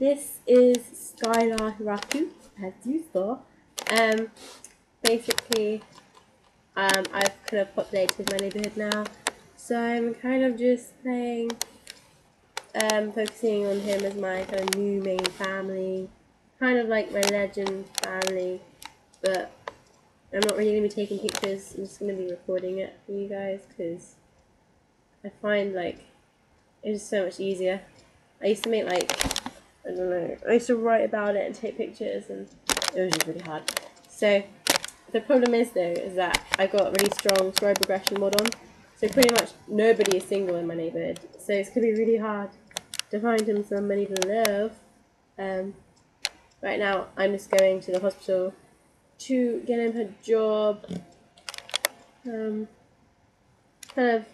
This is Skylar Hiraku, as you saw. Basically, I've kind of populated my neighborhood now, so I'm kind of just playing, focusing on him as my kind of new main family, kind of like my legend family, but I'm not really going to be taking pictures. I'm just going to be recording it for you guys, because I find like it's so much easier. I used to make like, I don't know, I used to write about it and take pictures, and it was just really hard. So the problem is though, is that I got a really strong story progression mod on, so pretty much nobody is single in my neighborhood, so it's going to be really hard to find him somebody to love. Right now I'm just going to the hospital to get him a job. Kind of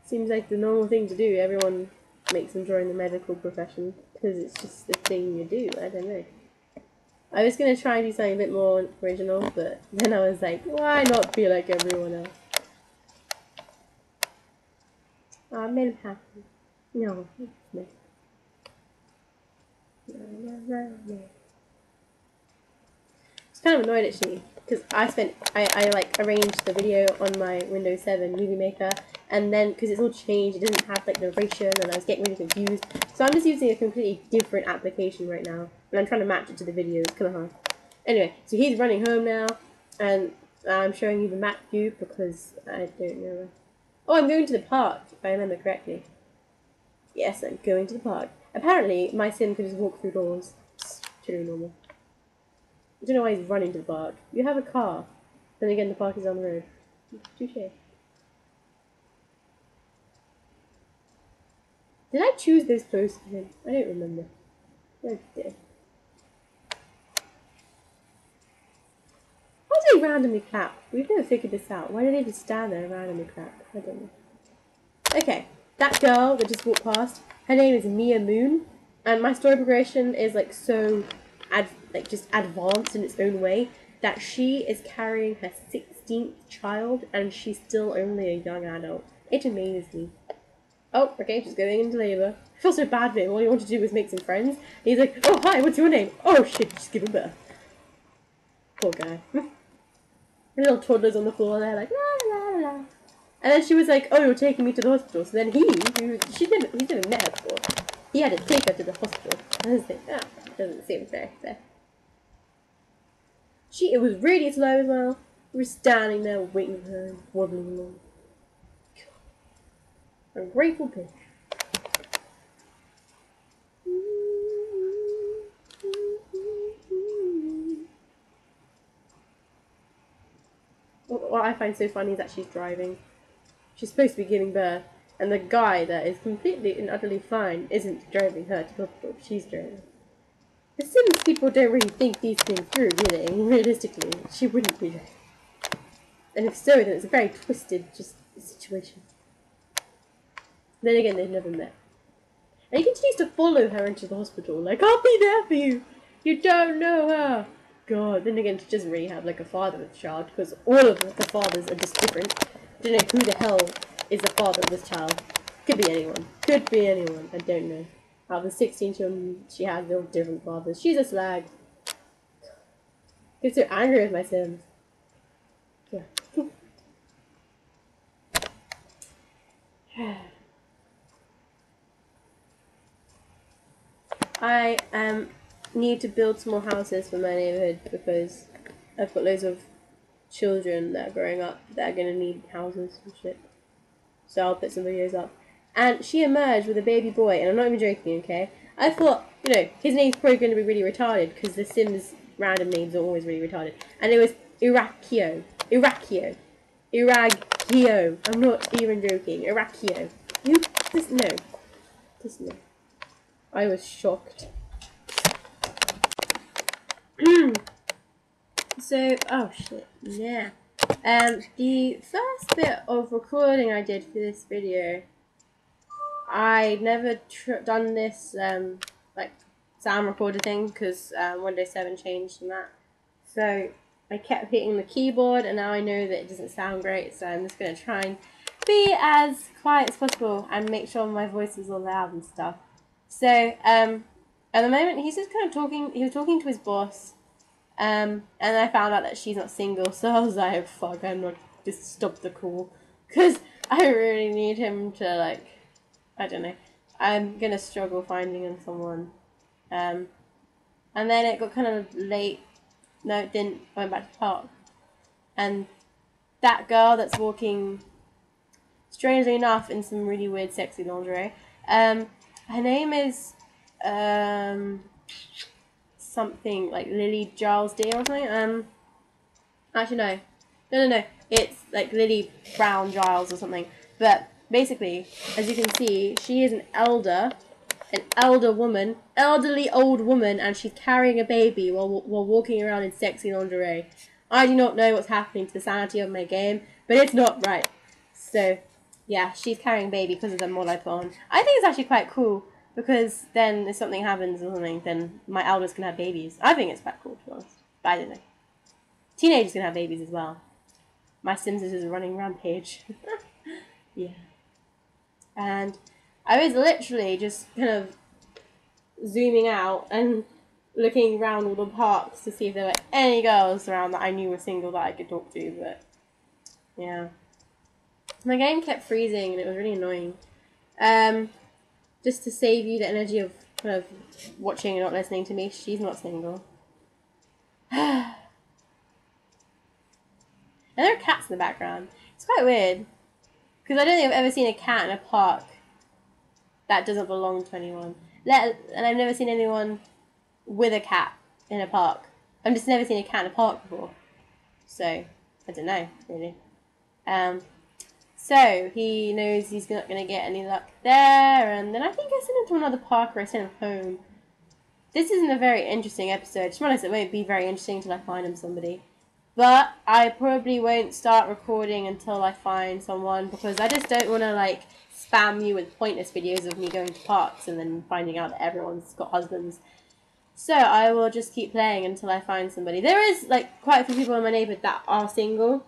seems like the normal thing to do. Everyone makes them join the medical profession because it's just the thing you do. I don't know. I was going to try and do something a bit more original, but then I was like, why not be like everyone else? Oh, I made him happy. No, no. No. I was kind of annoyed actually, because I like arranged the video on my Windows 7 Movie Maker, and then because it's all changed, it doesn't have like narration, and I was getting really confused. So I'm just using a completely different application right now, and I'm trying to match it to the video. It's kind of hard. Anyway, so he's running home now, and I'm showing you the map view because I don't know. Oh, I'm going to the park, if I remember correctly. Yes, I'm going to the park. Apparently, my sim can just walk through doors. It's totally normal. I don't know why he's running to the park. You have a car. Then again, the park is on the road. Touché. Did I choose those clothes for him? I don't remember. Oh dear. Why do they randomly clap? We've never figured this out. Why do they just stand there and randomly clap? I don't know. Okay, that girl that just walked past, her name is Mia Moon, and my story progression is like so just advanced in its own way that she is carrying her 16th child and she's still only a young adult. It amazes me. Oh, okay, she's going into labour. I feel so bad for him. All he wanted to do was make some friends. And he's like, oh, hi, what's your name? Oh, shit, she's giving birth. Poor guy. The little toddlers on the floor, they're like, la, la, la. And then she was like, oh, you're taking me to the hospital. So then he's never met her before. He had to take her to the hospital. And I was like, doesn't seem very fair. It was really slow as well. We were standing there waiting for her, wobbling along. A grateful bitch. What I find so funny is that she's driving. She's supposed to be giving birth, and the guy that is completely and utterly fine isn't driving her to the hospital. She's driving. The Sims people don't really think these things through, do they? Realistically, she wouldn't be. And if so, then it's a very twisted situation. Then again, they've never met. And he continues to follow her into the hospital, like, I'll be there for you! You don't know her! God, then again, she doesn't really have like a father with a child, because all of the fathers are just different. I don't know who the hell is the father of this child. Could be anyone. Could be anyone. I don't know. Out of the 16 children she has, they're all different fathers. She's a slag. Gets so angry with my Sims. Yeah. I need to build some more houses for my neighborhood because I've got loads of children that are growing up that are going to need houses and shit. So I'll put some videos up. And she emerged with a baby boy, and I'm not even joking, okay? I thought, you know, his name's probably going to be really retarded because the Sims random names are always really retarded. And it was Irakio. I'm not even joking. Irakio. Just no. I was shocked. So, oh shit, yeah. The first bit of recording I did for this video, I never done this, like, sound recorder thing, because Windows 7 changed and that. So, I kept hitting the keyboard, and now I know that it doesn't sound great, so I'm just going to try and be as quiet as possible, and make sure my voice is all loud and stuff. So, at the moment, he's just kind of talking. He was talking to his boss, and I found out that she's not single. So I was like, "Fuck, I'm not just stop the call," because I really need him to like. I don't know. I'm gonna struggle finding him someone. And then it got kind of late. No, it didn't. I went back to the park, and that girl that's walking, strangely enough, in some really weird, sexy lingerie. Her name is something like Lily Giles Deer or something. Actually no. It's like Lily Brown Giles or something. But basically, as you can see, she is an elderly old woman, and she's carrying a baby while walking around in sexy lingerie. I do not know what's happening to the sanity of my game, but it's not right. So, yeah, she's carrying a baby because of the mod I put on. I think it's actually quite cool, because then if something happens or something, then my elders can have babies. I think it's quite cool, to be honest. But I don't know. Teenagers can have babies as well. My Sims is a running rampage. Yeah. And I was literally just kind of zooming out and looking around all the parks to see if there were any girls around that I knew were single that I could talk to, but yeah. My game kept freezing and it was really annoying. Just to save you the energy of kind of watching and not listening to me, she's not single. And there are cats in the background. It's quite weird. Because I don't think I've ever seen a cat in a park that doesn't belong to anyone. And I've never seen anyone with a cat in a park. I've just never seen a cat in a park before. So, I don't know, really. So, he knows he's not going to get any luck there. And then I think I sent him to another park, or I sent him home. This isn't a very interesting episode. To be honest, it won't be very interesting until I find him somebody. But I probably won't start recording until I find someone, because I just don't want to, like, spam you with pointless videos of me going to parks and then finding out that everyone's got husbands. So I will just keep playing until I find somebody. There is, like, quite a few people in my neighbourhood that are single,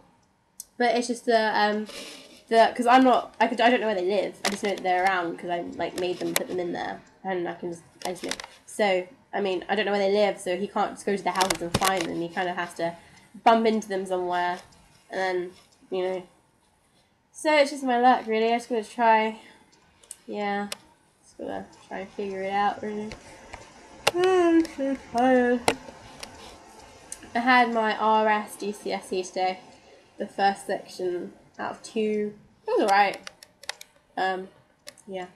but it's just because I don't know where they live. I just know that they're around because I, like, made them, put them in there, and I just know. So, I mean, I don't know where they live, so he can't just go to their houses and find them. He kind of has to bump into them somewhere, and then, you know. So it's just my luck, really. I just gotta try. Yeah, just gotta try and figure it out, really. Oh, I'm so tired. I had my RS GCSE today, the first section out of 2. It was alright. Yeah.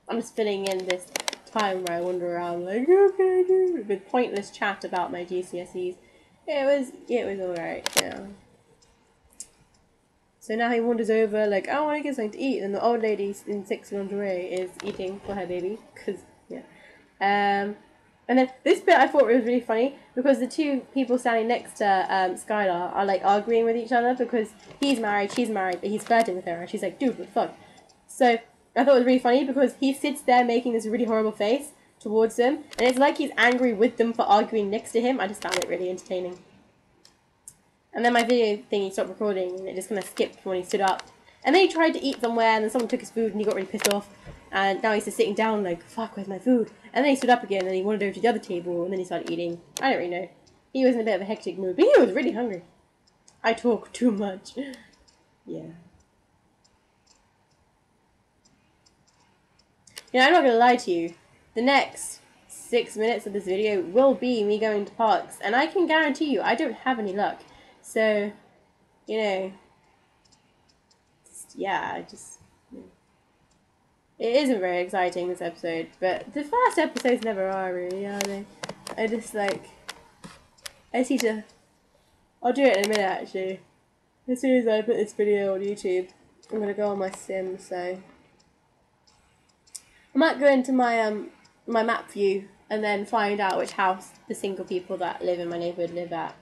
I'm just filling in this time where I wander around like, what can I do? With pointless chat about my GCSEs. It was alright, yeah. So now he wanders over like, I want to get something to eat, and the old lady in sexy lingerie is eating for her baby, because, yeah. And then this bit I thought was really funny, because the two people standing next to Skylar are like arguing with each other, because he's married, she's married, but he's flirting with her, and she's like, dude, what the fuck? So I thought it was really funny, because he sits there making this really horrible face towards them, and it's like he's angry with them for arguing next to him. I just found it really entertaining. And then my video thingy stopped recording, and it just kind of skipped when he stood up. And then he tried to eat somewhere, and then someone took his food, and he got really pissed off. And now he's just sitting down like, fuck, where's my food? And then he stood up again, and he wandered over to the other table, and then he started eating. I don't really know. He was in a bit of a hectic mood, but he was really hungry. I talk too much. Yeah. You know, I'm not going to lie to you. The next 6 minutes of this video will be me going to parks, and I can guarantee you I don't have any luck. So, you know, it isn't very exciting, this episode, but the first episodes never are, really, are they? I'll do it in a minute, actually. As soon as I put this video on YouTube, I'm going to go on my Sims, so I might go into my my map view and then find out which house the single people that live in my neighbourhood live at,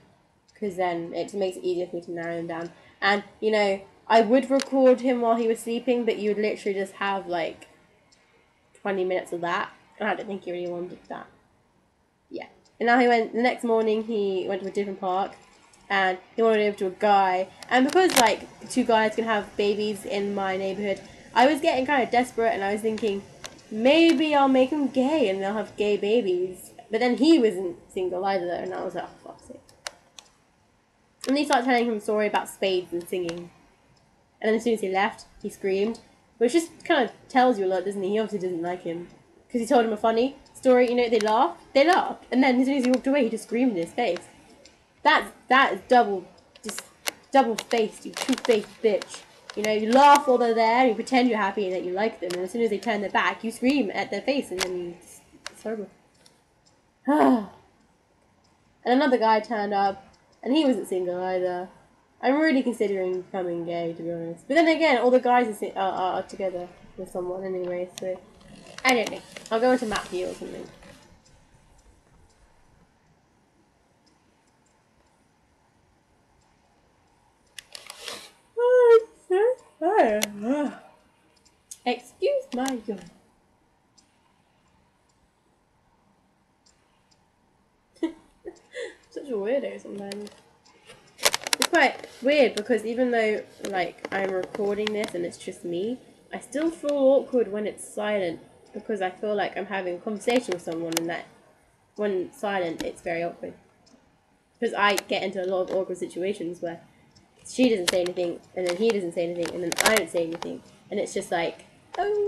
because then it makes it easier for me to narrow them down. And, you know, I would record him while he was sleeping, but you would literally just have, like, 20 minutes of that, and I don't think he really wanted that. Yeah. And now the next morning he went to a different park, and he wandered over to a guy, and because, like, 2 guys can have babies in my neighbourhood, I was getting kind of desperate, and I was thinking, maybe I'll make him gay and they'll have gay babies. But then he wasn't single either, and I was like, oh, fuck's sake. And he started telling him a story about spades and singing. And then as soon as he left, he screamed. Which just kind of tells you a lot, doesn't he? He obviously doesn't like him. Because he told him a funny story, you know, they laughed. And then as soon as he walked away, he just screamed in his face. That is double-faced, you two-faced bitch. You know, you laugh while they're there, and you pretend you're happy and that you like them, and as soon as they turn their back, you scream at their face, and then it's horrible. And another guy turned up, and he wasn't single either. I'm really considering becoming gay, to be honest. But then again, all the guys are together with someone anyway, so... I don't know. I'll go into map view or something. Excuse my yawn. Such a weirdo sometimes. It's quite weird because even though, like, I'm recording this and it's just me, I still feel awkward when it's silent because I feel like I'm having a conversation with someone and that when it's silent, it's very awkward. Because I get into a lot of awkward situations where she doesn't say anything, and then he doesn't say anything, and then I don't say anything, and it's just like, okay.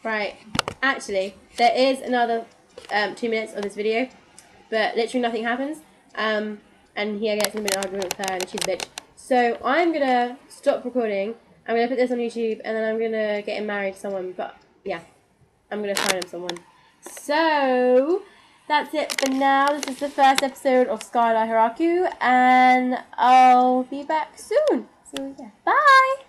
Right, actually, there is another 2 minutes of this video, but literally nothing happens, and he gets in an argument with her, and she's a bitch. So I'm gonna stop recording. I'm gonna put this on YouTube, and then I'm gonna get him married to someone. But yeah, I'm gonna find him someone. So that's it for now. This is the first episode of Skylar Hiraku, and I'll be back soon. So yeah, bye.